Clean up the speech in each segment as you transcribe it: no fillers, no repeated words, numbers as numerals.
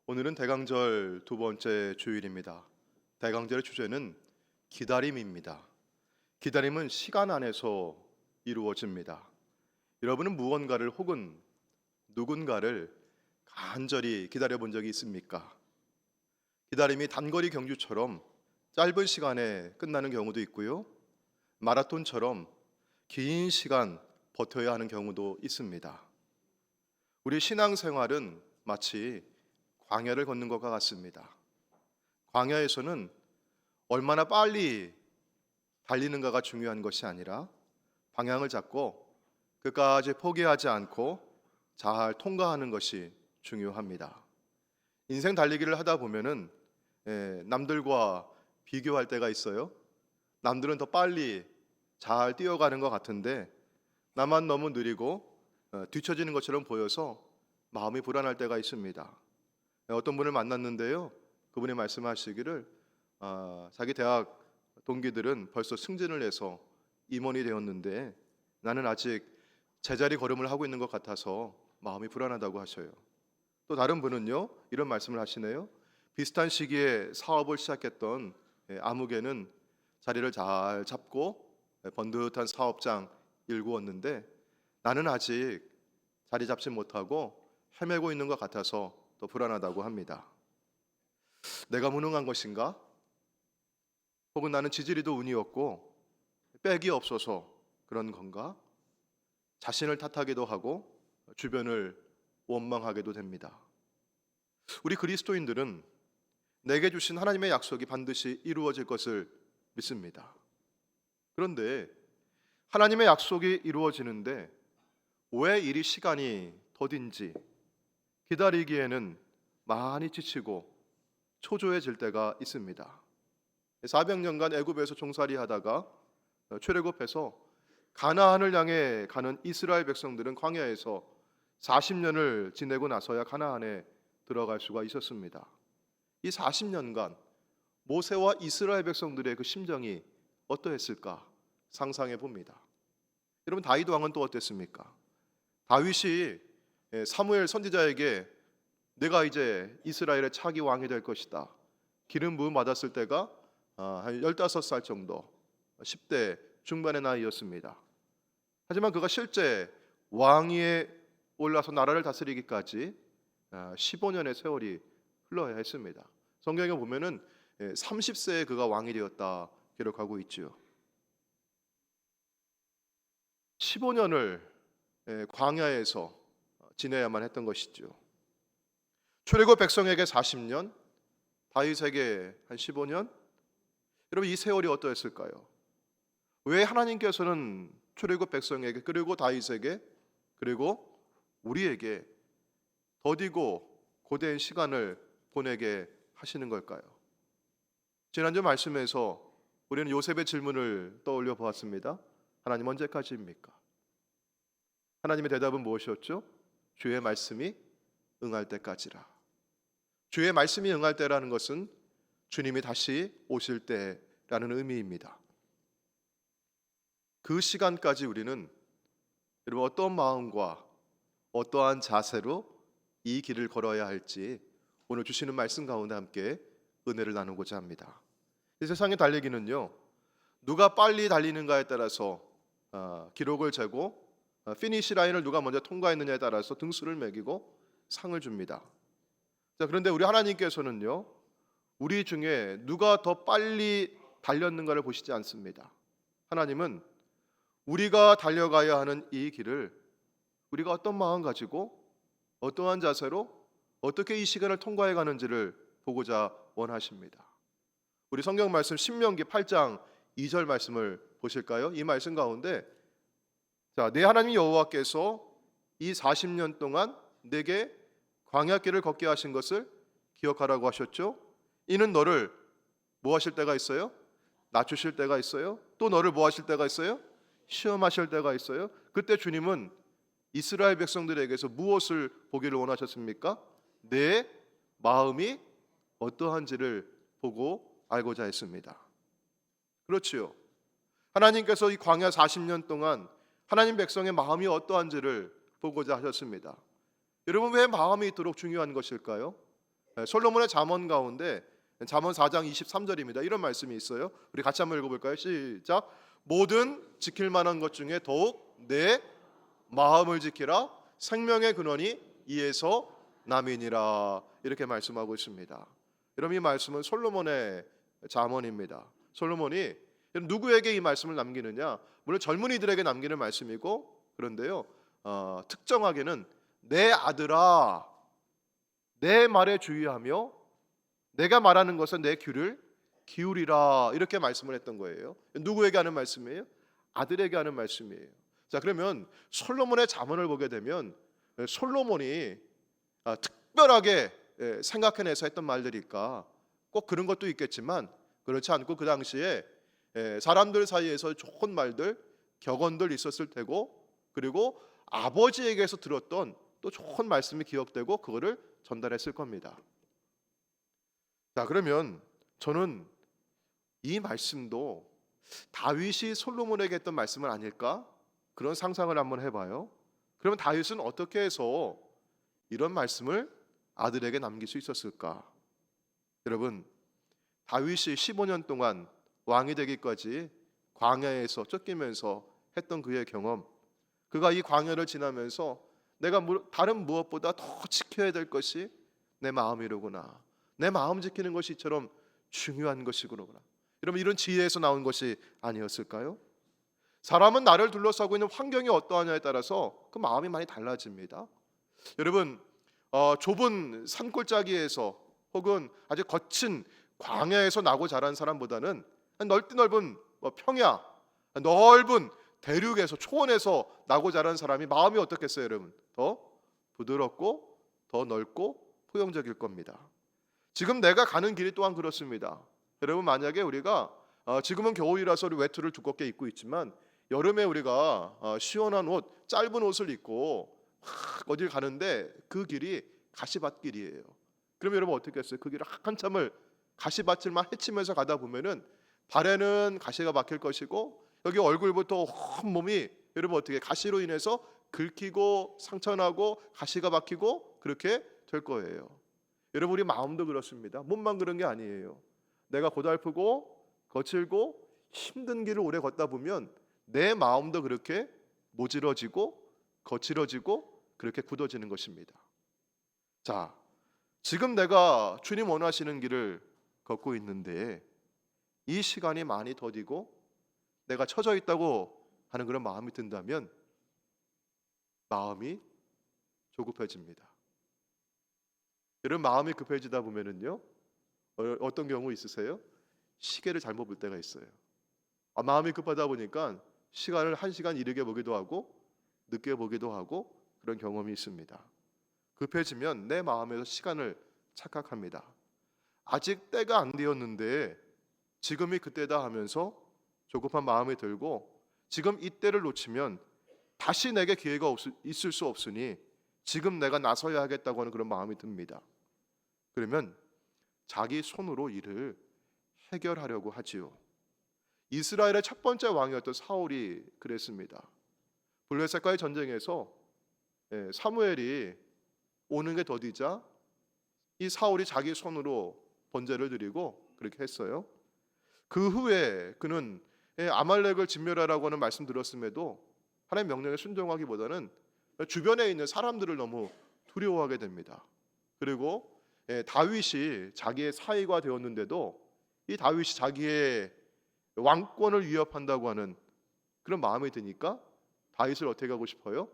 오늘은 대강절 두 번째 주일입니다. 대강절의 주제는 기다림입니다. 기다림은 시간 안에서 이루어집니다. 여러분은 무언가를 혹은 누군가를 간절히 기다려 본 적이 있습니까? 기다림이 단거리 경주처럼 짧은 시간에 끝나는 경우도 있고요. 마라톤처럼 긴 시간 버텨야 하는 경우도 있습니다. 우리 신앙생활은 마치 광야를 걷는 것과 같습니다. 광야에서는 얼마나 빨리 달리는가가 중요한 것이 아니라 방향을 잡고 끝까지 포기하지 않고 잘 통과하는 것이 중요합니다. 인생 달리기를 하다 보면은 남들과 비교할 때가 있어요. 남들은 더 빨리 잘 뛰어가는 것 같은데 나만 너무 느리고 뒤처지는 것처럼 보여서 마음이 불안할 때가 있습니다. 어떤 분을 만났는데요. 그분이 말씀하시기를 자기 대학 동기들은 벌써 승진을 해서 임원이 되었는데 나는 아직 제자리 걸음을 하고 있는 것 같아서 마음이 불안하다고 하셔요. 또 다른 분은요. 이런 말씀을 하시네요. 비슷한 시기에 사업을 시작했던 아무개는 자리를 잘 잡고 번듯한 사업장 일구었는데 나는 아직 자리 잡지 못하고 헤매고 있는 것 같아서 또 불안하다고 합니다. 내가 무능한 것인가? 혹은 나는 지지리도 운이 없고 백이 없어서 그런 건가? 자신을 탓하기도 하고 주변을 원망하게도 됩니다. 우리 그리스도인들은 내게 주신 하나님의 약속이 반드시 이루어질 것을 믿습니다. 그런데 하나님의 약속이 이루어지는데 왜 이리 시간이 더딘지 기다리기에는 많이 지치고 초조해질 때가 있습니다. 400년간 애굽에서 종살이 하다가 출애굽해서 가나안을 향해 가는 이스라엘 백성들은 광야에서 40년을 지내고 나서야 가나안에 들어갈 수가 있었습니다. 이 40년간 모세와 이스라엘 백성들의 그 심정이 어떠했을까 상상해 봅니다. 여러분 다윗 왕은 또 어땠습니까? 다윗이 사무엘 선지자에게 내가 이제 이스라엘의 차기 왕이 될 것이다. 기름 부음 받았을 때가 한 15살 정도 10대 중반의 나이였습니다. 하지만 그가 실제 왕위에 올라서 나라를 다스리기까지 15년의 세월이 흘러야 했습니다. 성경에 보면은 30세에 그가 왕이 되었다 기록하고 있죠. 15년을 광야에서 지내야만 했던 것이죠. 출애굽 백성에게 40년, 다윗에게 한 15년. 여러분 이 세월이 어떠했을까요? 왜 하나님께서는 출애굽 백성에게 그리고 다윗에게 그리고 우리에게 더디고 고된 시간을 보내게 하시는 걸까요? 지난주 말씀에서 우리는 요셉의 질문을 떠올려 보았습니다. 하나님 언제까지입니까? 하나님의 대답은 무엇이었죠? 주의 말씀이 응할 때까지라. 주의 말씀이 응할 때라는 것은 주님이 다시 오실 때라는 의미입니다. 그 시간까지 우리는 여러분 어떤 마음과 어떠한 자세로 이 길을 걸어야 할지 오늘 주시는 말씀 가운데 함께 은혜를 나누고자 합니다. 이 세상의 달리기는요 누가 빨리 달리는가에 따라서 기록을 재고 피니시 라인을 누가 먼저 통과했느냐에 따라서 등수를 매기고 상을 줍니다. 자, 그런데 우리 하나님께서는요 우리 중에 누가 더 빨리 달렸는가를 보시지 않습니다. 하나님은 우리가 달려가야 하는 이 길을 우리가 어떤 마음 가지고 어떠한 자세로 어떻게 이 시간을 통과해 가는지를 보고자 원하십니다. 우리 성경 말씀 신명기 8장 2절 말씀을 보실까요? 이 말씀 가운데 자, 내 하나님 여호와께서 이 40년 동안 내게 광야길을 걷게 하신 것을 기억하라고 하셨죠. 이는 너를 뭐 하실 때가 있어요? 낮추실 때가 있어요. 또 너를 뭐 하실 때가 있어요? 시험하실 때가 있어요. 그때 주님은 이스라엘 백성들에게서 무엇을 보기를 원하셨습니까? 내 마음이 어떠한지를 보고 알고자 했습니다. 그렇지요. 하나님께서 이 광야 40년 동안 하나님 백성의 마음이 어떠한지를 보고자 하셨습니다. 여러분 왜 마음이 이토록 중요한 것일까요? 솔로몬의 잠언 가운데 잠언 4장 23절입니다. 이런 말씀이 있어요. 우리 같이 한번 읽어볼까요? 시작. 모든 지킬 만한 것 중에 더욱 내 마음을 지키라. 생명의 근원이 이에서 남이니라. 이렇게 말씀하고 있습니다. 여러분, 이 말씀은 솔로몬의 잠언입니다. 솔로몬이 누구에게 이 말씀을 남기느냐? 물론 젊은이들에게 남기는 말씀이고, 그런데요, 특정하게는 내 아들아, 내 말에 주의하며 내가 말하는 것은 내 귀를 기울이라, 이렇게 말씀을 했던 거예요. 누구에게 하는 말씀이에요? 아들에게 하는 말씀이에요. 자, 그러면 솔로몬의 잠언을 보게 되면 솔로몬이 특별하게 생각해내서 했던 말들일까? 꼭 그런 것도 있겠지만 그렇지 않고 그 당시에 사람들 사이에서 좋은 말들, 격언들 있었을 테고, 그리고 아버지에게서 들었던 또 좋은 말씀이 기억되고 그거를 전달했을 겁니다. 자, 그러면 저는 이 말씀도 다윗이 솔로몬에게 했던 말씀은 아닐까? 그런 상상을 한번 해봐요. 그러면 다윗은 어떻게 해서 이런 말씀을 아들에게 남길 수 있었을까? 여러분, 다윗이 15년 동안 왕이 되기까지 광야에서 쫓기면서 했던 그의 경험, 그가 이 광야를 지나면서 내가 다른 무엇보다 더 지켜야 될 것이 내 마음이로구나, 내 마음 지키는 것이 이처럼 중요한 것이구나, 여러분, 이런 지혜에서 나온 것이 아니었을까요? 사람은 나를 둘러싸고 있는 환경이 어떠하냐에 따라서 그 마음이 많이 달라집니다. 여러분, 좁은 산골짜기에서 혹은 아주 거친 광야에서 나고 자란 사람보다는 넓은 평야, 넓은 대륙에서, 초원에서 나고 자란 사람이 마음이 어떻겠어요, 여러분? 더 부드럽고 더 넓고 포용적일 겁니다. 지금 내가 가는 길이 또한 그렇습니다. 여러분, 만약에 우리가 지금은 겨울이라서 우리 외투를 두껍게 입고 있지만 여름에 우리가 시원한 옷, 짧은 옷을 입고 어딜 가는데 그 길이 가시밭길이에요. 그럼 여러분 어떻게 했어요? 그 길을 한참을 가시밭을만 헤치면서 가다 보면은 발에는 가시가 박힐 것이고, 여기 얼굴부터 온 몸이 여러분 어떻게 가시로 인해서 긁히고 상처나고 가시가 박히고 그렇게 될 거예요. 여러분, 우리 마음도 그렇습니다. 몸만 그런 게 아니에요. 내가 고달프고 거칠고 힘든 길을 오래 걷다 보면 내 마음도 그렇게 모질어지고 거칠어지고 그렇게 굳어지는 것입니다. 자, 지금 내가 주님 원하시는 길을 걷고 있는데 이 시간이 많이 더디고 내가 처져 있다고 하는 그런 마음이 든다면 마음이 조급해집니다. 여러분, 마음이 급해지다 보면은요, 어떤 경우 있으세요? 시계를 잘못 볼 때가 있어요. 마음이 급하다 보니까 시간을 1시간 이르게 보기도 하고 늦게 보기도 하고 그런 경험이 있습니다. 급해지면 내 마음에서 시간을 착각합니다. 아직 때가 안 되었는데 지금이 그때다 하면서 조급한 마음이 들고, 지금 이때를 놓치면 다시 내게 기회가 있을 수 없으니 지금 내가 나서야 하겠다고 하는 그런 마음이 듭니다. 그러면 자기 손으로 일을 해결하려고 하지요. 이스라엘의 첫 번째 왕이었던 사울이 그랬습니다. 블레셋과의 전쟁에서 사무엘이 오는 게 더디자 이 사울이 자기 손으로 번제를 드리고 그렇게 했어요. 그 후에 그는 아말렉을 진멸하라고 하는 말씀 들었음에도 하나님의 명령에 순종하기보다는 주변에 있는 사람들을 너무 두려워하게 됩니다. 그리고 다윗이 자기의 사위가 되었는데도 이 다윗이 자기의 왕권을 위협한다고 하는 그런 마음이 드니까 다윗을 어떻게 하고 싶어요?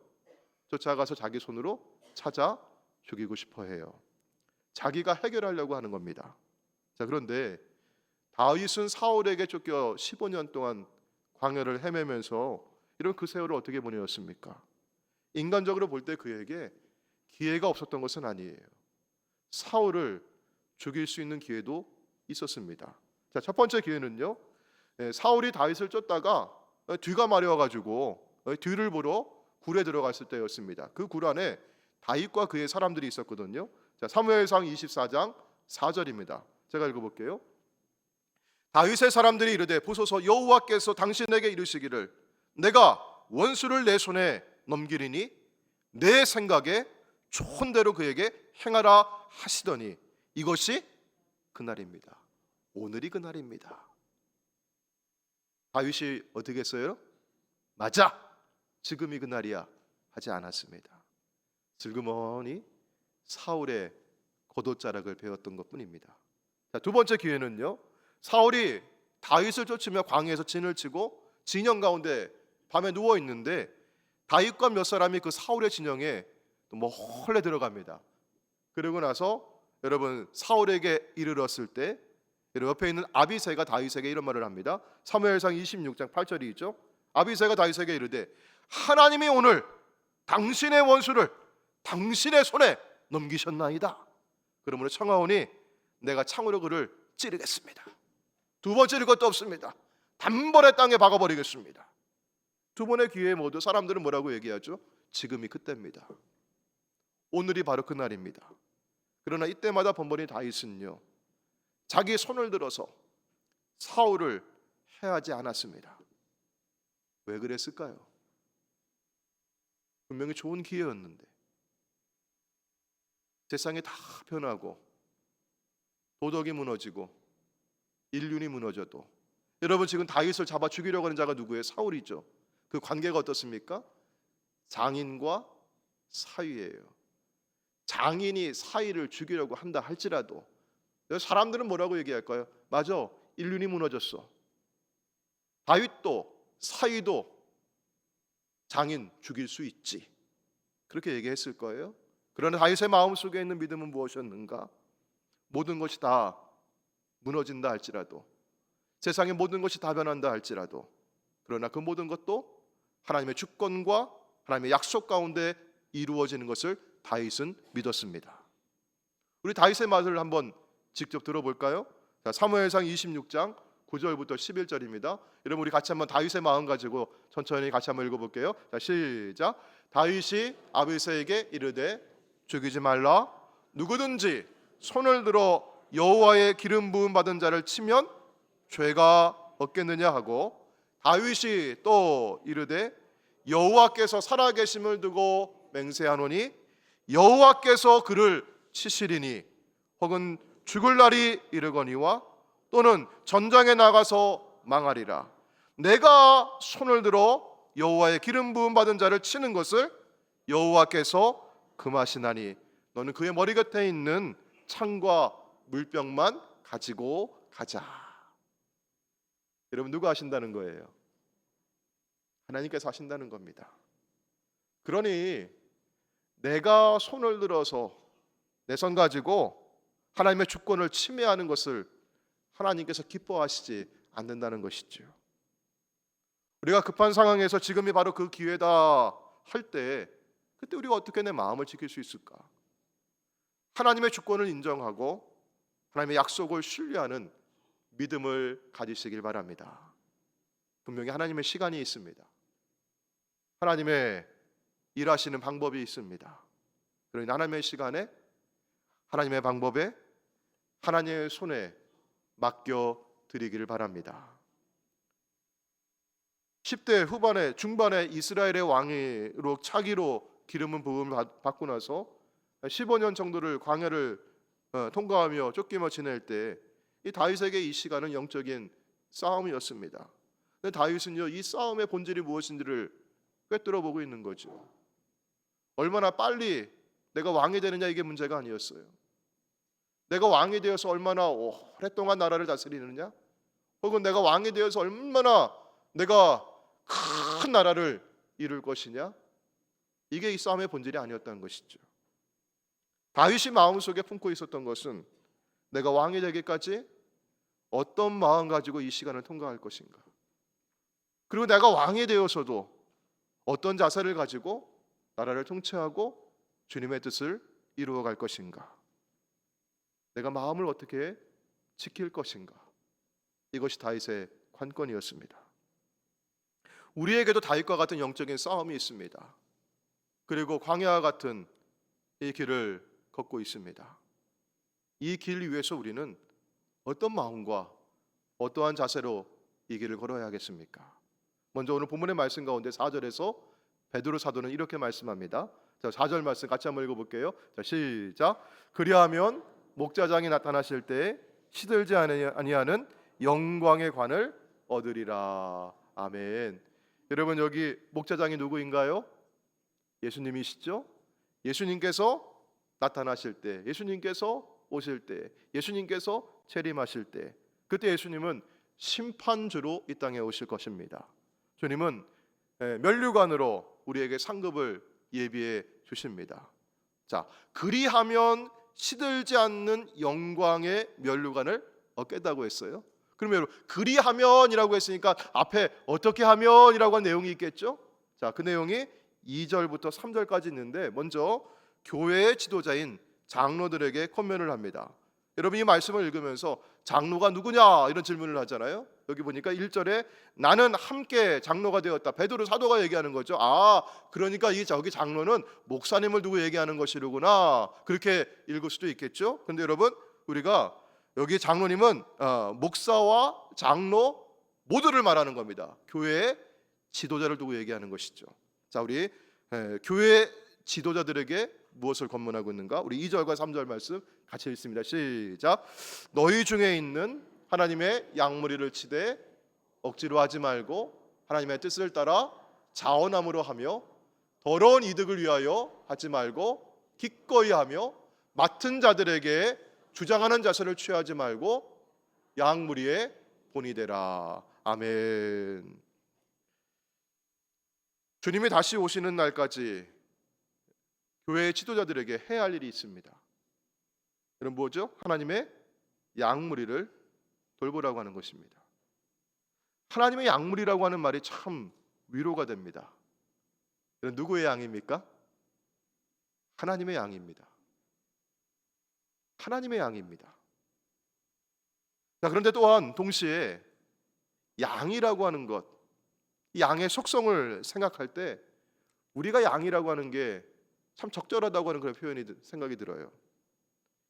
쫓아가서 자기 손으로 찾아 죽이고 싶어 해요. 자기가 해결하려고 하는 겁니다. 자, 그런데 다윗은 사울에게 쫓겨 15년 동안 광야를 헤매면서 이런 그 세월을 어떻게 보내었습니까? 인간적으로 볼 때 그에게 기회가 없었던 것은 아니에요. 사울을 죽일 수 있는 기회도 있었습니다. 자, 첫 번째 기회는요, 사울이 다윗을 쫓다가 뒤가 마려워가지고 뒤를 보러 굴에 들어갔을 때였습니다. 그 굴 안에 다윗과 그의 사람들이 있었거든요. 자, 사무엘상 24장 4절입니다. 제가 읽어볼게요. 다윗의 사람들이 이르되 보소서, 여호와께서 당신에게 이르시기를 내가 원수를 내 손에 넘기리니 내 생각에 좋은 대로 그에게 행하라 하시더니 이것이 그날입니다. 오늘이 그날입니다. 다윗이 어떻게 했어요? 맞아, 지금이 그날이야 하지 않았습니다. 슬그머니 사울의 겉옷자락을 베었던 것뿐입니다. 자, 두 번째 기회는요, 사울이 다윗을 쫓으며 광야에서 진을 치고 진영 가운데 밤에 누워 있는데 다윗과 몇 사람이 그 사울의 진영에 몰래 들어갑니다. 그러고 나서 여러분 사울에게 이르렀을 때 옆에 있는 아비새가 다윗에게 이런 말을 합니다. 사무엘상 26장 8절이 있죠. 아비새가 다윗에게 이르되 하나님이 오늘 당신의 원수를 당신의 손에 넘기셨나이다. 그러므로 청하오니 내가 창으로 그를 찌르겠습니다. 두 번 찌를 것도 없습니다. 단번에 땅에 박아버리겠습니다. 두 번의 기회에 모두 사람들은 뭐라고 얘기하죠? 지금이 그때입니다. 오늘이 바로 그날입니다. 그러나 이때마다 번번이 다윗은요, 자기 손을 들어서 사울을 해하지 않았습니다. 왜 그랬을까요? 분명히 좋은 기회였는데 세상이 다 변하고 도덕이 무너지고 인륜이 무너져도, 여러분 지금 다윗을 잡아 죽이려고 하는 자가 누구예요? 사울이죠. 그 관계가 어떻습니까? 장인과 사위예요. 장인이 사위를 죽이려고 한다 할지라도 사람들은 뭐라고 얘기할까요? 맞아, 인륜이 무너졌어. 다윗도 사위도 장인 죽일 수 있지, 그렇게 얘기했을 거예요. 그러나 다윗의 마음속에 있는 믿음은 무엇이었는가? 모든 것이 다 무너진다 할지라도, 세상의 모든 것이 다 변한다 할지라도, 그러나 그 모든 것도 하나님의 주권과 하나님의 약속 가운데 이루어지는 것을 다윗은 믿었습니다. 우리 다윗의 말을 한번 직접 들어볼까요? 자, 사무엘상 26장 9절부터 11절입니다. 여러분 우리 같이 한번 다윗의 마음 가지고 천천히 같이 한번 읽어볼게요. 자, 시작. 다윗이 아비새에게 이르되 죽이지 말라. 누구든지 손을 들어 여호와의 기름 부음 받은 자를 치면 죄가 없겠느냐 하고, 다윗이 또 이르되 여호와께서 살아계심을 두고 맹세하노니 여호와께서 그를 치시리니, 혹은 죽을 날이 이르거니와 또는 전장에 나가서 망하리라. 내가 손을 들어 여호와의 기름 부음 받은 자를 치는 것을 여호와께서 금하시나니 너는 그의 머리 곁에 있는 창과 물병만 가지고 가자. 여러분 누가 하신다는 거예요? 하나님께서 하신다는 겁니다. 그러니 내가 손을 들어서 내 손 가지고 하나님의 주권을 침해하는 것을 하나님께서 기뻐하시지 않는다는 것이죠. 우리가 급한 상황에서 지금이 바로 그 기회다 할 때, 그때 우리가 어떻게 내 마음을 지킬 수 있을까? 하나님의 주권을 인정하고 하나님의 약속을 신뢰하는 믿음을 가지시길 바랍니다. 분명히 하나님의 시간이 있습니다. 하나님의 일하시는 방법이 있습니다. 그러니 하나님의 시간에, 하나님의 방법에, 하나님의 손에 맡겨 드리기를 바랍니다. 10대 후반에 중반에 이스라엘의 왕으로 차기로 기름은 부음을 받고 나서 15년 정도를 광야를 통과하며 쫓기며 지낼 때 이 다윗에게 이 시간은 영적인 싸움이었습니다. 근데 다윗은요, 이 싸움의 본질이 무엇인지를 꿰뚫어 보고 있는 거죠. 얼마나 빨리 내가 왕이 되느냐, 이게 문제가 아니었어요. 내가 왕이 되어서 얼마나 오랫동안 나라를 다스리느냐, 혹은 내가 왕이 되어서 얼마나 내가 큰 나라를 이룰 것이냐, 이게 이 싸움의 본질이 아니었다는 것이죠. 다윗이 마음속에 품고 있었던 것은 내가 왕이 되기까지 어떤 마음 가지고 이 시간을 통과할 것인가, 그리고 내가 왕이 되어서도 어떤 자세를 가지고 나라를 통치하고 주님의 뜻을 이루어갈 것인가, 내가 마음을 어떻게 지킬 것인가, 이것이 다윗의 관건이었습니다. 우리에게도 다윗과 같은 영적인 싸움이 있습니다. 그리고 광야와 같은 이 길을 걷고 있습니다. 이 길 위에서 우리는 어떤 마음과 어떠한 자세로 이 길을 걸어야 하겠습니까? 먼저 오늘 본문의 말씀 가운데 4절에서 베드로 사도는 이렇게 말씀합니다. 자, 4절 말씀 같이 한번 읽어볼게요. 자, 시작. 그리하면 목자장이 나타나실 때 시들지 아니하는 영광의 관을 얻으리라. 아멘. 여러분, 여기 목자장이 누구인가요? 예수님이시죠? 예수님께서 나타나실 때, 예수님께서 오실 때, 예수님께서 재림하실 때, 그때 예수님은 심판주로 이 땅에 오실 것입니다. 주님은 면류관으로 우리에게 상급을 예비해 주십니다. 자, 그리하면 시들지 않는 영광의 면류관을 얻겠다고 했어요. 그러면 여러분, 그리하면이라고 했으니까 앞에 어떻게 하면이라고 한 내용이 있겠죠? 자, 그 내용이 2절부터 3절까지 있는데, 먼저 교회의 지도자인 장로들에게 권면을 합니다. 여러분, 이 말씀을 읽으면서 장로가 누구냐 이런 질문을 하잖아요. 여기 보니까 1절에 나는 함께 장로가 되었다. 베드로 사도가 얘기하는 거죠. 아, 그러니까 저기 장로는 목사님을 두고 얘기하는 것이로구나. 그렇게 읽을 수도 있겠죠. 근데 여러분, 우리가 여기 장로님은 목사와 장로 모두를 말하는 겁니다. 교회의 지도자를 두고 얘기하는 것이죠. 자, 우리 교회 지도자들에게 무엇을 권면하고 있는가? 우리 2절과 3절 말씀 같이 읽습니다. 시작. 너희 중에 있는 하나님의 양무리를 치되 억지로 하지 말고 하나님의 뜻을 따라 자원함으로 하며 더러운 이득을 위하여 하지 말고 기꺼이 하며 맡은 자들에게 주장하는 자세를 취하지 말고 양무리의 본이 되라. 아멘. 주님이 다시 오시는 날까지 교회의 지도자들에게 해야 할 일이 있습니다. 여러분, 뭐죠? 하나님의 양무리를 돌보라고 하는 것입니다. 하나님의 양무리라고 하는 말이 참 위로가 됩니다. 여러분, 누구의 양입니까? 하나님의 양입니다. 하나님의 양입니다. 자, 그런데 또한 동시에 양이라고 하는 것, 양의 속성을 생각할 때 우리가 양이라고 하는 게 참 적절하다고 하는 그런 표현이 생각이 들어요.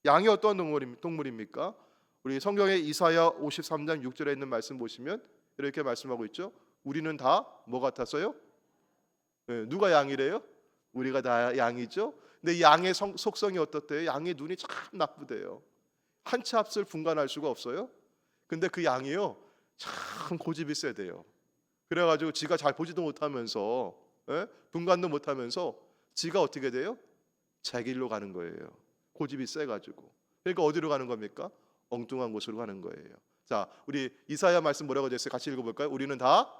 양이 어떠한 동물입니까? 우리 성경의 이사야 53장 6절에 있는 말씀 보시면 이렇게 말씀하고 있죠. 우리는 다 뭐 같아서요? 누가 양이래요? 우리가 다 양이죠. 근데 양의 속성이 어떻대요? 양의 눈이 참 나쁘대요. 한 치 앞을 분간할 수가 없어요. 근데 그 양이요, 참 고집이 세대요. 그래가지고 지가 잘 보지도 못하면서 분간도 못하면서 지가 어떻게 돼요? 제 길로 가는 거예요. 고집이 세가지고. 그러니까 어디로 가는 겁니까? 엉뚱한 곳으로 가는 거예요. 자, 우리 이사야 말씀 뭐라고 되어 있어요? 같이 읽어볼까요? 우리는 다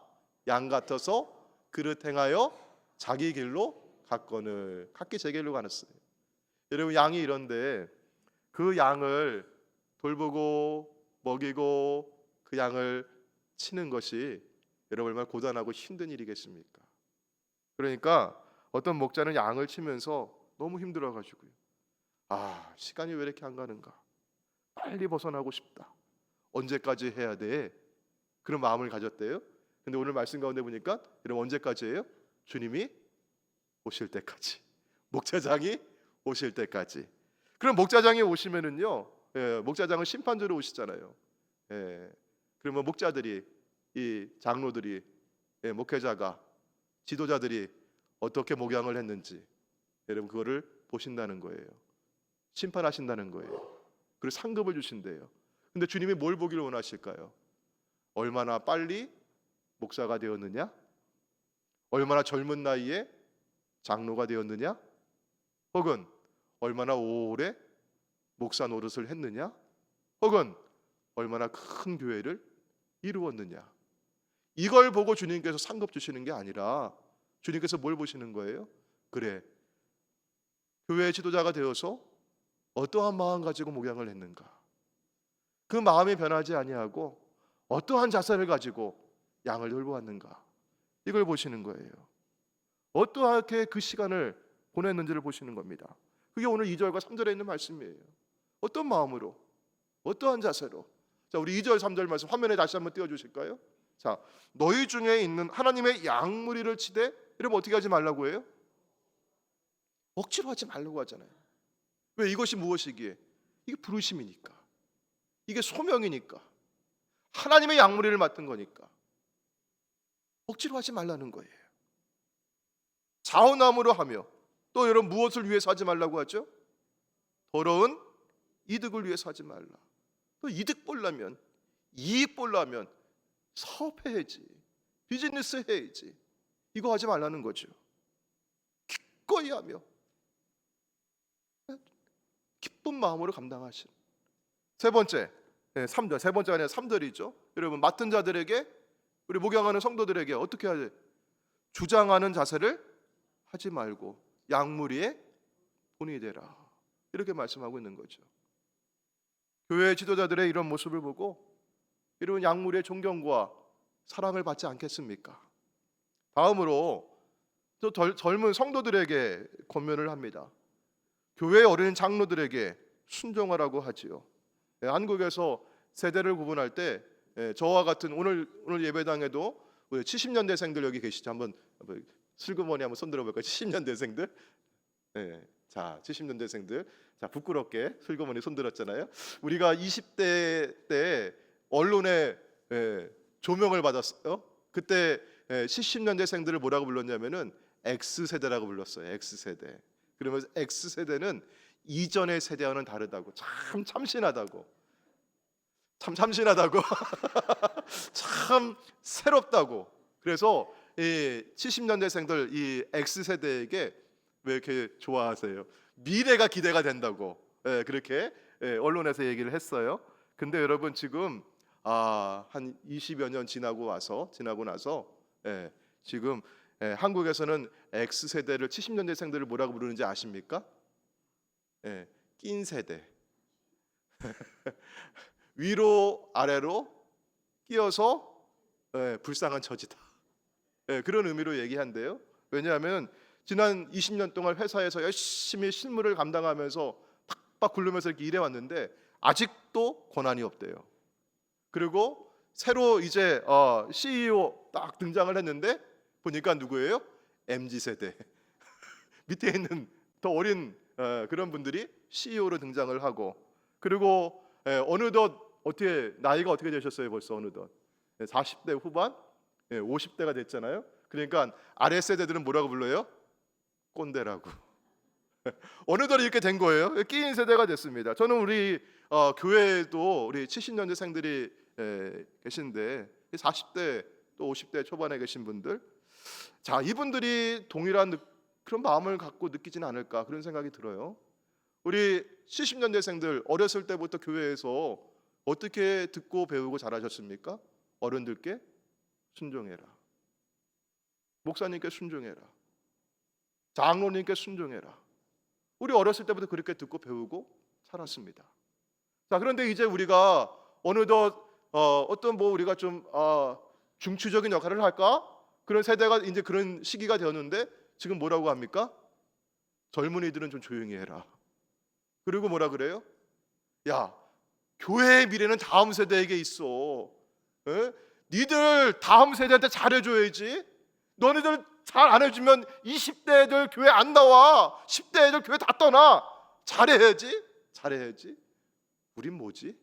양 같아서 그릇 행하여 자기 길로 갔거늘. 각기 제 길로 가는어요. 여러분, 양이 이런데 그 양을 돌보고 먹이고 그 양을 치는 것이 여러분 얼마나 고단하고 힘든 일이겠습니까? 그러니까 어떤 목자는 양을 치면서 너무 힘들어가지고요. 아, 시간이 왜 이렇게 안 가는가? 빨리 벗어나고 싶다. 언제까지 해야 돼? 그런 마음을 가졌대요. 근데 오늘 말씀 가운데 보니까 여러분, 언제까지예요? 주님이 오실 때까지. 목자장이 오실 때까지. 그럼 목자장이 오시면은요, 목자장은 심판주로 오시잖아요. 그러면 목자들이, 이 장로들이, 목회자가, 지도자들이 어떻게 목양을 했는지 여러분 그거를 보신다는 거예요. 심판하신다는 거예요. 그리고 상급을 주신대요. 근데 주님이 뭘 보기를 원하실까요? 얼마나 빨리 목사가 되었느냐? 얼마나 젊은 나이에 장로가 되었느냐? 혹은 얼마나 오래 목사 노릇을 했느냐? 혹은 얼마나 큰 교회를 이루었느냐? 이걸 보고 주님께서 상급 주시는 게 아니라 주님께서 뭘 보시는 거예요? 그래, 교회의 지도자가 되어서 어떠한 마음 가지고 목양을 했는가? 그 마음이 변하지 아니하고 어떠한 자세를 가지고 양을 돌보았는가? 이걸 보시는 거예요. 어떠하게 그 시간을 보냈는지를 보시는 겁니다. 그게 오늘 2절과 3절에 있는 말씀이에요. 어떤 마음으로, 어떠한 자세로. 자, 우리 2절 3절 말씀 화면에 다시 한번 띄워주실까요? 자, 너희 중에 있는 하나님의 양무리를 치되, 여러분 어떻게 하지 말라고 해요? 억지로 하지 말라고 하잖아요. 왜? 이것이 무엇이기에? 이게 부르심이니까, 이게 소명이니까, 하나님의 양무리를 맡은 거니까 억지로 하지 말라는 거예요. 자원함으로 하며, 또 여러분 무엇을 위해서 하지 말라고 하죠? 더러운 이득을 위해서 하지 말라. 또 이득 보려면, 이익 보려면 사업해야지, 비즈니스 해야지. 이거 하지 말라는 거죠. 기꺼이 하며 기쁜 마음으로 감당하신. 세 번째, 3절. 세 번째가 아니라 3절이죠. 여러분, 맡은 자들에게, 우리 목양하는 성도들에게 어떻게 해야 돼? 주장하는 자세를 하지 말고 양무리에 본이 되라. 이렇게 말씀하고 있는 거죠. 교회 지도자들의 이런 모습을 보고 이런 양무리의 존경과 사랑을 받지 않겠습니까? 다음으로 또 젊은 성도들에게 권면을 합니다. 교회 어린 장로들에게 순종하라고 하지요. 한국에서 세대를 구분할 때 저와 같은 오늘 예배당에도 우리 70년대생들 여기 계시죠? 한번 슬그머니 한번 손 들어볼까요? 70년대생들. 자, 70년대생들. 자, 부끄럽게 슬그머니 손 들었잖아요. 우리가 20대 때 언론에 조명을 받았어요. 그때 70년대생들을 뭐라고 불렀냐면은 X세대라고 불렀어요. X세대. 그러면서 X세대는 이전의 세대와는 다르다고, 참 참신하다고, 참 새롭다고. 그래서 이 70년대생들, 이 X세대에게 왜 이렇게 좋아하세요? 미래가 기대가 된다고, 그렇게 언론에서 얘기를 했어요. 근데 여러분, 지금 한 20여 년 지나고 나서 지금 한국에서는 X세대를 70년대생들을 뭐라고 부르는지 아십니까? 낀 세대. 위로 아래로 끼어서 불쌍한 처지다. 그런 의미로 얘기한대요. 왜냐하면 지난 20년 동안 회사에서 열심히 실무를 감당하면서 팍팍 굴르면서 이렇게 일해왔는데 아직도 권한이 없대요. 그리고 새로 이제 CEO 딱 등장을 했는데 보니까 누구예요? MZ세대. 밑에 있는 더 어린 그런 분들이 CEO로 등장을 하고, 그리고 어느덧 어떻게 나이가 어떻게 되셨어요? 벌써 어느덧 40대 후반, 50대가 됐잖아요. 그러니까 아래 세대들은 뭐라고 불러요? 꼰대라고. 어느덧 이렇게 된 거예요. 끼인 세대가 됐습니다. 저는 우리 교회에도 우리 70년대생들이 계신데 40대 또 50대 초반에 계신 분들, 자, 이분들이 동일한 그런 마음을 갖고 느끼지는 않을까, 그런 생각이 들어요. 우리 70년대생들 어렸을 때부터 교회에서 어떻게 듣고 배우고 자라셨습니까? 어른들께 순종해라, 목사님께 순종해라, 장로님께 순종해라. 우리 어렸을 때부터 그렇게 듣고 배우고 살았습니다. 자, 그런데 이제 우리가 어느덧 어떤 우리가 좀 중추적인 역할을 할까? 그런 세대가 이제 그런 시기가 되었는데 지금 뭐라고 합니까? 젊은이들은 좀 조용히 해라. 그리고 뭐라 그래요? 야, 교회의 미래는 다음 세대에게 있어. 니들 다음 세대한테 잘해줘야지. 너네들 잘 안 해주면 20대 애들 교회 안 나와. 10대 애들 교회 다 떠나. 잘해야지. 우린 뭐지?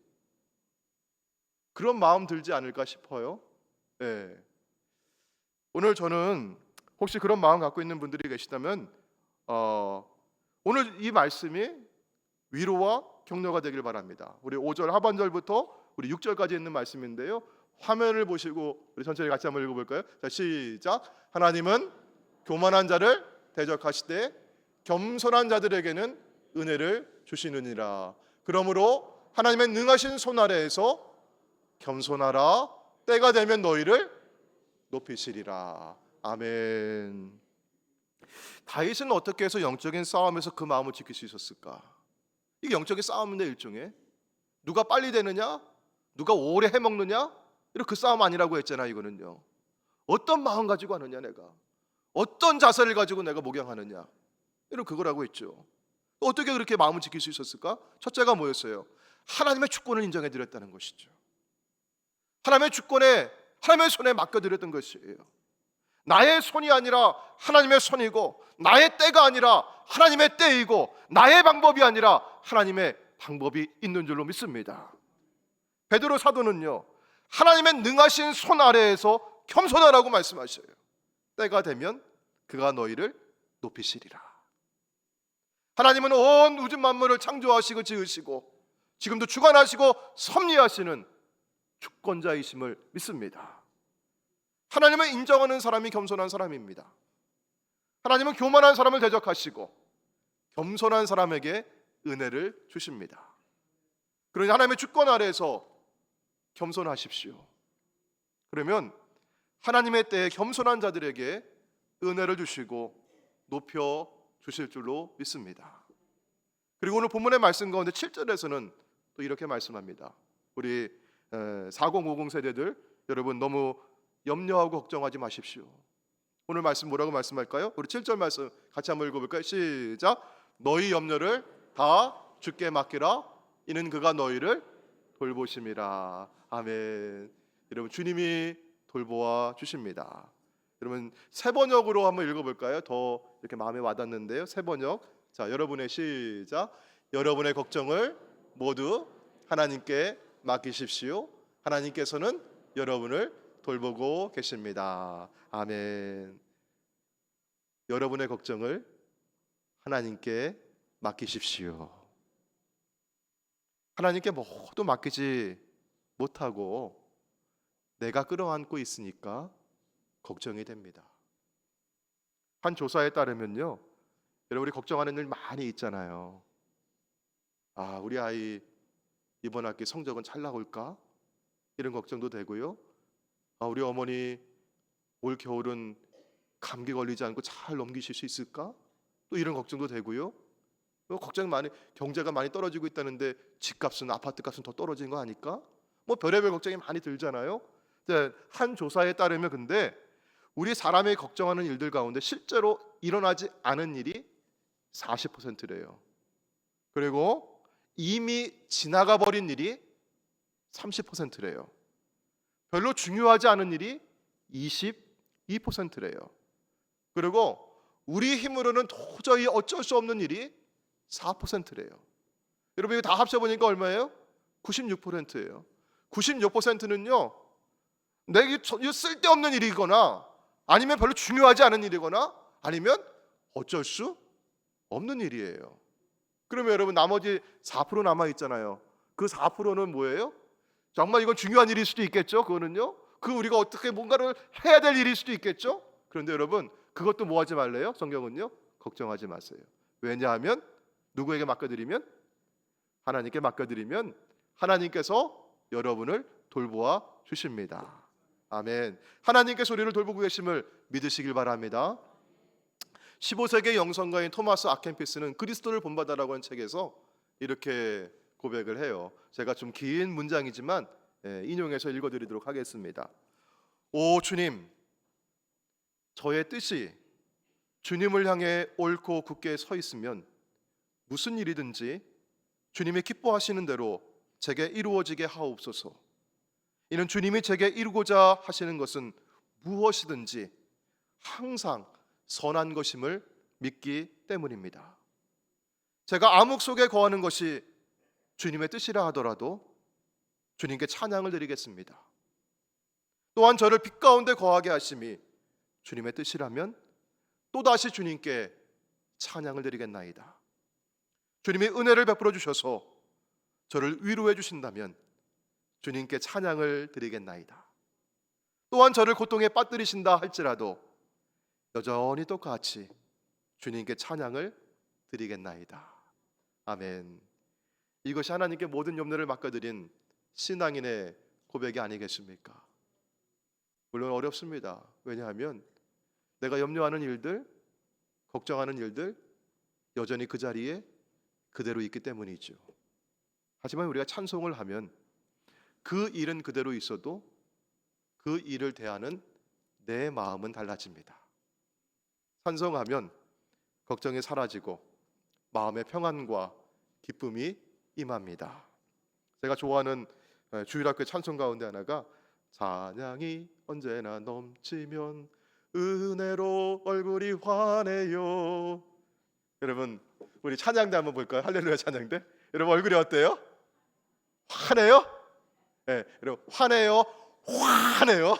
그런 마음 들지 않을까 싶어요. 오늘 저는 혹시 그런 마음 갖고 있는 분들이 계시다면 오늘 이 말씀이 위로와 격려가 되길 바랍니다. 우리 5절 하반절부터 우리 6절까지 있는 말씀인데요. 화면을 보시고 우리 천천히 같이 한번 읽어볼까요? 자, 시작. 하나님은 교만한 자를 대적하시되 겸손한 자들에게는 은혜를 주시느니라. 그러므로 하나님의 능하신 손 아래에서 겸손하라. 때가 되면 너희를 높이시리라. 아멘. 다윗은 어떻게 해서 영적인 싸움에서 그 마음을 지킬 수 있었을까? 이게 영적인 싸움인데, 일종의 누가 빨리 되느냐, 누가 오래 해먹느냐, 이런 그 싸움 아니라고 했잖아. 이거는요, 어떤 마음 가지고 하느냐, 내가 어떤 자세를 가지고 내가 목양하느냐, 이런 그거라고 했죠. 어떻게 그렇게 마음을 지킬 수 있었을까? 첫째가 뭐였어요? 하나님의 주권을 인정해 드렸다는 것이죠. 하나님의 주권에, 하나님의 손에 맡겨드렸던 것이에요. 나의 손이 아니라 하나님의 손이고, 나의 때가 아니라 하나님의 때이고, 나의 방법이 아니라 하나님의 방법이 있는 줄로 믿습니다. 베드로 사도는요, 하나님의 능하신 손 아래에서 겸손하라고 말씀하셔요. 때가 되면 그가 너희를 높이시리라. 하나님은 온 우주 만물을 창조하시고 지으시고 지금도 주관하시고 섭리하시는 주권자이심을 믿습니다. 하나님을 인정하는 사람이 겸손한 사람입니다. 하나님은 교만한 사람을 대적하시고 겸손한 사람에게 은혜를 주십니다. 그러니 하나님의 주권 아래에서 겸손하십시오. 그러면 하나님의 때에 겸손한 자들에게 은혜를 주시고 높여 주실 줄로 믿습니다. 그리고 오늘 본문의 말씀 가운데 7절에서는 또 이렇게 말씀합니다. 우리 4050 세대들 여러분 너무 염려하고 걱정하지 마십시오. 오늘 말씀 뭐라고 말씀할까요? 우리 7절 말씀 같이 한번 읽어볼까요? 시작. 너희 염려를 다 주께 맡기라. 이는 그가 너희를 돌보심이라. 아멘. 여러분 주님이 돌보아 주십니다. 여러분 새 번역으로 한번 읽어볼까요? 더 이렇게 마음에 와닿는데요. 새 번역. 자, 여러분의 시작. 여러분의 걱정을 모두 하나님께 맡기십시오. 하나님께서는 여러분을 돌보고 계십니다. 아멘. 여러분의 걱정을 하나님께 맡기십시오. 하나님께 모두 맡기지 못하고 내가 끌어안고 있으니까 걱정이 됩니다. 한 조사에 따르면요, 여러분 우리 걱정하는 일 많이 있잖아요. 아, 우리 아이 이번 학기 성적은 잘 나올까? 이런 걱정도 되고요. 아, 우리 어머니 올 겨울은 감기 걸리지 않고 잘 넘기실 수 있을까? 또 이런 걱정도 되고요. 걱정 많이, 경제가 많이 떨어지고 있다는데 집값은 아파트값은 더 떨어지는 거 아닐까? 뭐 별의별 걱정이 많이 들잖아요. 한 조사에 따르면 근데 우리 사람이 걱정하는 일들 가운데 실제로 일어나지 않은 일이 40%래요. 그리고 이미 지나가 버린 일이 30%래요. 별로 중요하지 않은 일이 22%래요. 그리고 우리 힘으로는 도저히 어쩔 수 없는 일이 4%래요. 여러분 이거 다 합쳐보니까 얼마예요? 96%예요. 96%는요 내게 쓸데없는 일이거나 아니면 별로 중요하지 않은 일이거나 아니면 어쩔 수 없는 일이에요. 그러면 여러분 나머지 4% 남아있잖아요. 그 4%는 뭐예요? 정말 이건 중요한 일일 수도 있겠죠. 그거는요 그 우리가 어떻게 뭔가를 해야 될 일일 수도 있겠죠. 그런데 여러분 그것도 뭐 하지 말래요? 성경은요 걱정하지 마세요. 왜냐하면 누구에게 맡겨드리면? 하나님께 맡겨드리면 하나님께서 여러분을 돌보아 주십니다. 아멘. 하나님께서 우리를 돌보고 계심을 믿으시길 바랍니다. 15세기 영성가인 토마스 아켄피스는 그리스도를 본받아라고 한 책에서 이렇게 고백을 해요. 제가 좀 긴 문장이지만 인용해서 읽어드리도록 하겠습니다. 오 주님, 저의 뜻이 주님을 향해 옳고 굳게 서 있으면 무슨 일이든지 주님이 기뻐하시는 대로 제게 이루어지게 하옵소서. 이는 주님이 제게 이루고자 하시는 것은 무엇이든지 항상 선한 것임을 믿기 때문입니다. 제가 암흑 속에 거하는 것이 주님의 뜻이라 하더라도 주님께 찬양을 드리겠습니다. 또한 저를 빛 가운데 거하게 하심이 주님의 뜻이라면 또다시 주님께 찬양을 드리겠나이다. 주님이 은혜를 베풀어 주셔서 저를 위로해 주신다면 주님께 찬양을 드리겠나이다. 또한 저를 고통에 빠뜨리신다 할지라도 여전히 똑같이 주님께 찬양을 드리겠나이다. 아멘. 이것이 하나님께 모든 염려를 맡겨드린 신앙인의 고백이 아니겠습니까? 물론 어렵습니다. 왜냐하면 내가 염려하는 일들, 걱정하는 일들 여전히 그 자리에 그대로 있기 때문이죠. 하지만 우리가 찬송을 하면 그 일은 그대로 있어도 그 일을 대하는 내 마음은 달라집니다. 찬송하면 걱정이 사라지고 마음의 평안과 기쁨이 임합니다. 제가 좋아하는 주일학교 찬송 가운데 하나가 찬양이 언제나 넘치면 은혜로 얼굴이 환해요. 여러분 우리 찬양대 한번 볼까요? 할렐루야 찬양대. 여러분 얼굴이 어때요? 환해요? 네, 여러분 환해요? 환해요?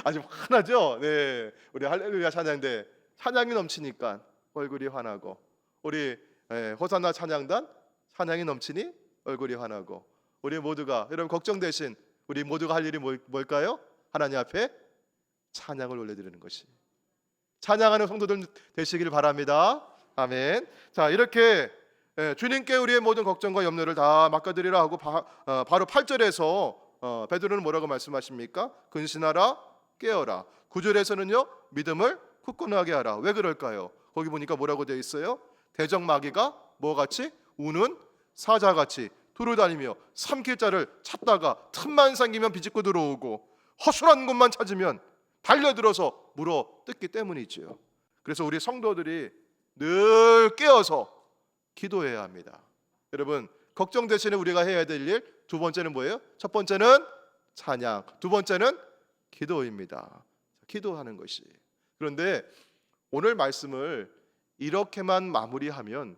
아주 환하죠? 네, 우리 할렐루야 찬양대 찬양이 넘치니까 얼굴이 환하고 우리 호산나 찬양단 찬양이 넘치니 얼굴이 환하고 우리 모두가 여러분 걱정 대신 우리 모두가 할 일이 뭘까요? 하나님 앞에 찬양을 올려드리는 것이 찬양하는 성도들 되시길 바랍니다. 아멘. 자, 이렇게 주님께 우리의 모든 걱정과 염려를 다 맡겨드리라 하고 바로 8절에서 베드로는 뭐라고 말씀하십니까? 근신하라 깨어라. 9절에서는요 믿음을 굳건하게 하라. 왜 그럴까요? 거기 보니까 뭐라고 되어 있어요? 대적 마귀가 뭐같이? 우는 사자같이 두루다니며 삼킬 자를 찾다가 틈만 생기면 비집고 들어오고 허술한 곳만 찾으면 달려들어서 물어 뜯기 때문이지요. 그래서 우리 성도들이 늘 깨어서 기도해야 합니다. 여러분 걱정 대신에 우리가 해야 될 일 두 번째는 뭐예요? 첫 번째는 찬양, 두 번째는 기도입니다. 기도하는 것이. 그런데 오늘 말씀을 이렇게만 마무리하면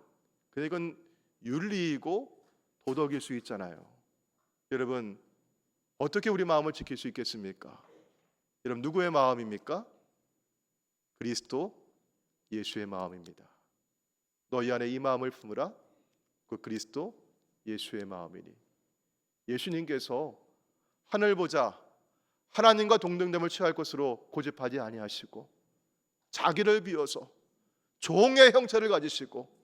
이건 윤리이고 도덕일 수 있잖아요. 여러분 어떻게 우리 마음을 지킬 수 있겠습니까? 여러분 누구의 마음입니까? 그리스도 예수의 마음입니다. 너희 안에 이 마음을 품으라. 그 그리스도 예수의 마음이니. 예수님께서 하늘 보자 하나님과 동등됨을 취할 것으로 고집하지 아니하시고 자기를 비워서 종의 형체를 가지시고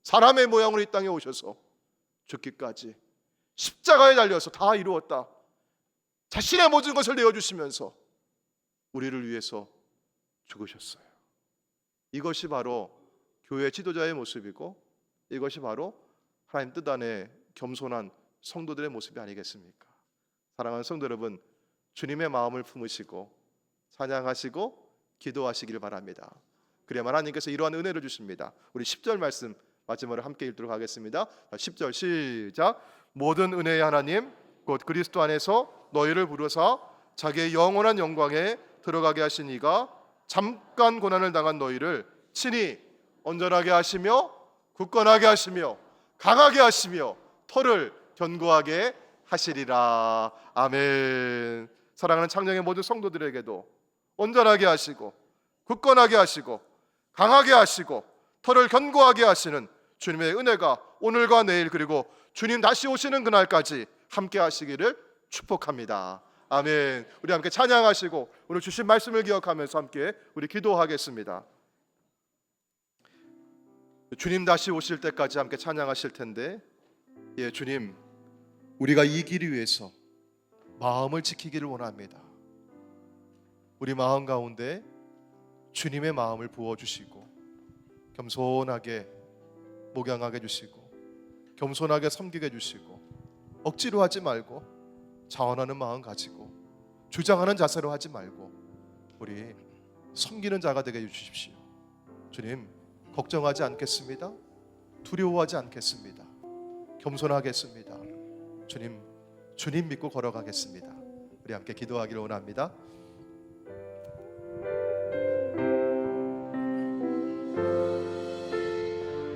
사람의 모양으로 이 땅에 오셔서 죽기까지 십자가에 달려서 다 이루었다. 자신의 모든 것을 내어주시면서 우리를 위해서 죽으셨어요. 이것이 바로 교회 지도자의 모습이고 이것이 바로 하나님 뜻 안에 겸손한 성도들의 모습이 아니겠습니까? 사랑하는 성도 여러분, 주님의 마음을 품으시고 찬양하시고 기도하시길 바랍니다. 그래야만 하나님께서 이러한 은혜를 주십니다. 우리 10절 말씀 마지막으로 함께 읽도록 하겠습니다. 10절 시작. 모든 은혜의 하나님 곧 그리스도 안에서 너희를 부르사 자기의 영원한 영광에 들어가게 하신 이가 잠깐 고난을 당한 너희를 친히 온전하게 하시며 굳건하게 하시며 강하게 하시며 터를 견고하게 하시리라. 아멘. 사랑하는 창녕의 모든 성도들에게도 온전하게 하시고 굳건하게 하시고 강하게 하시고 터를 견고하게 하시는 주님의 은혜가 오늘과 내일 그리고 주님 다시 오시는 그날까지 함께 하시기를 축복합니다. 아멘. 우리 함께 찬양하시고 오늘 주신 말씀을 기억하면서 함께 우리 기도하겠습니다. 주님 다시 오실 때까지 함께 찬양하실 텐데, 예, 주님, 우리가 이기기 위해서 마음을 지키기를 원합니다. 우리 마음 가운데 주님의 마음을 부어주시고 겸손하게 목양하게 해주시고 겸손하게 섬기게 해주시고 억지로 하지 말고 자원하는 마음 가지고 주장하는 자세로 하지 말고 우리 섬기는 자가 되게 해주십시오. 주님, 걱정하지 않겠습니다. 두려워하지 않겠습니다. 겸손하겠습니다. 주님 믿고 걸어가겠습니다. 우리 함께 기도하기를 원합니다.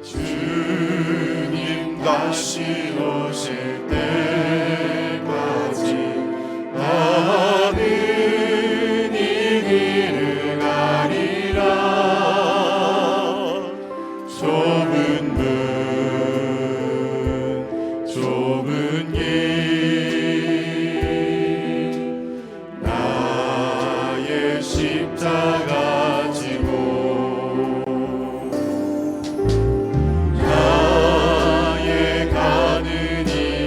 주님 다시 오실 때까지 나는 이 길을 가리라. 좁은 문 좁은 길 나의 십자가 지고 나의 가는 이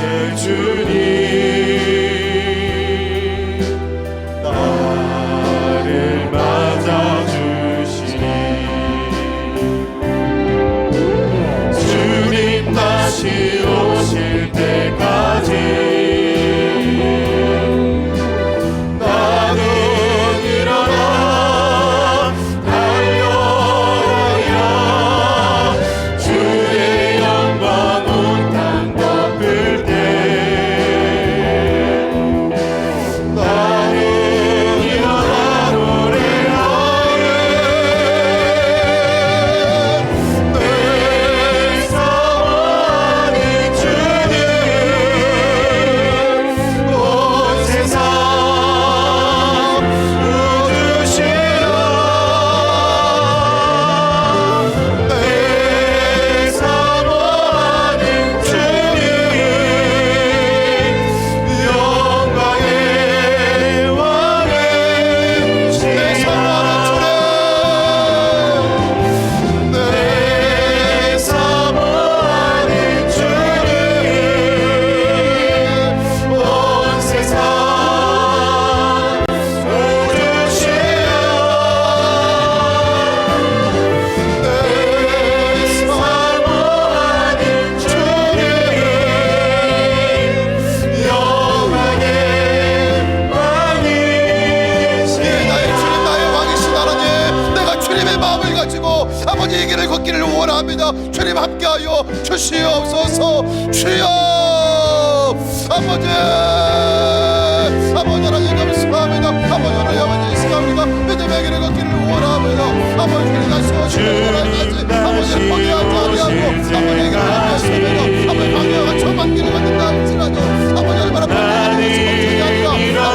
내 주님 나를 맞아주시니 주님 다시 오실 때까지 나는 일어나 달려가리라 주의 영광 온 땅 덮을 때 나는 일어나 노래하네 내 사랑하는 주님 온 세상 누구시라 내 사랑하는 주님 영광의 왕이시라 내 사랑하는 주님 온 세상 내가 주님의 마음을 가지고 아버지 이 길을 걷기를 원합니다. 주님 함께하여 주시옵소서. 주여 아버지 하나님 감사합니다. 아버지 하나님 아버지 시간입니다. 믿음의 길을 걷기를 원합니다. 아버지 주님 다시 오시는 날까지 아버지 방해하지 아니하고 아버지 길을 걷겠습니다. 아버지 방해와 천만 길을 걷는다 할지라도 아버지 얼마나 방해하는 것이 걱정이 아니라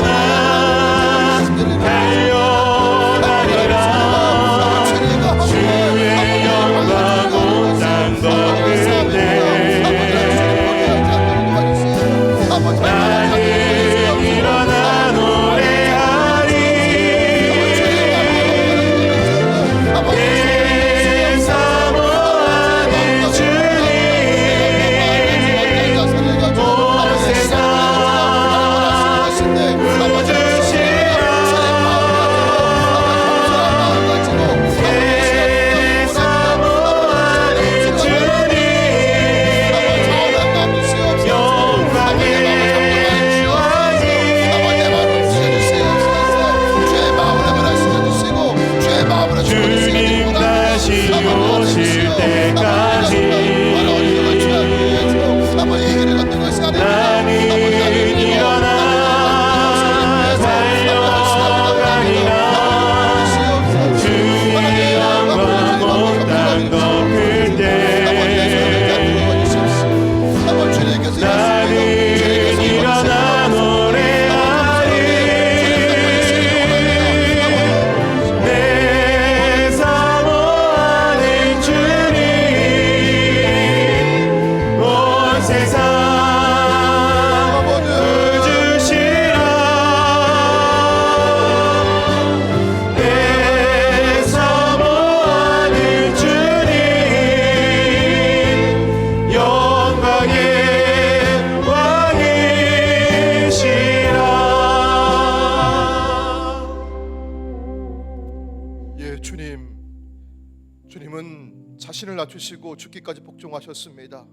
주님은 자신을 낮추시고 죽기까지 복종하셨습니다.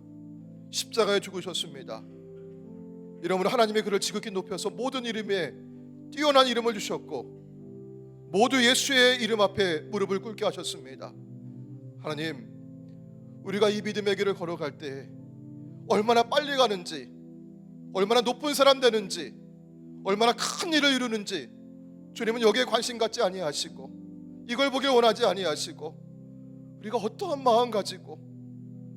십자가에 죽으셨습니다. 이러므로 하나님의 그를 지극히 높여서 모든 이름에 뛰어난 이름을 주셨고 모두 예수의 이름 앞에 무릎을 꿇게 하셨습니다. 하나님, 우리가 이 믿음의 길을 걸어갈 때 얼마나 빨리 가는지, 얼마나 높은 사람 되는지, 얼마나 큰 일을 이루는지 주님은 여기에 관심 갖지 아니하시고 이걸 보길 원하지 아니하시고 우리가 어떠한 마음 가지고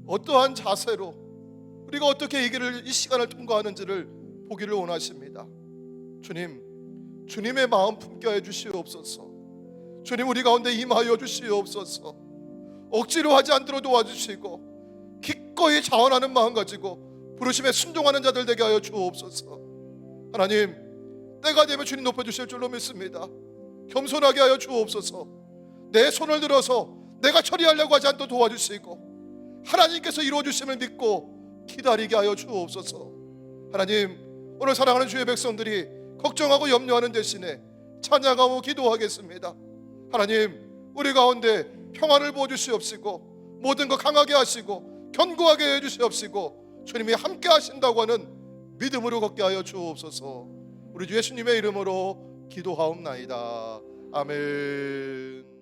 어떠한 자세로 우리가 어떻게 이 시간을 통과하는지를 보기를 원하십니다. 주님, 주님의 마음 품게 해 주시옵소서. 주님, 우리 가운데 임하여 주시옵소서. 억지로 하지 않도록 도와주시고 기꺼이 자원하는 마음 가지고 부르심에 순종하는 자들 되게 하여 주옵소서. 하나님, 때가 되면 주님 높여주실 줄로 믿습니다. 겸손하게 하여 주옵소서. 내 손을 들어서 내가 처리하려고 하지 않도록 도와주시고 하나님께서 이루어주심을 믿고 기다리게 하여 주옵소서. 하나님, 오늘 사랑하는 주의 백성들이 걱정하고 염려하는 대신에 찬양하고 기도하겠습니다. 하나님, 우리 가운데 평안을 부어주시옵시고 모든 것 강하게 하시고 견고하게 해주시옵시고 주님이 함께 하신다고 하는 믿음으로 걷게 하여 주옵소서. 우리 주 예수님의 이름으로 기도하옵나이다. 아멘.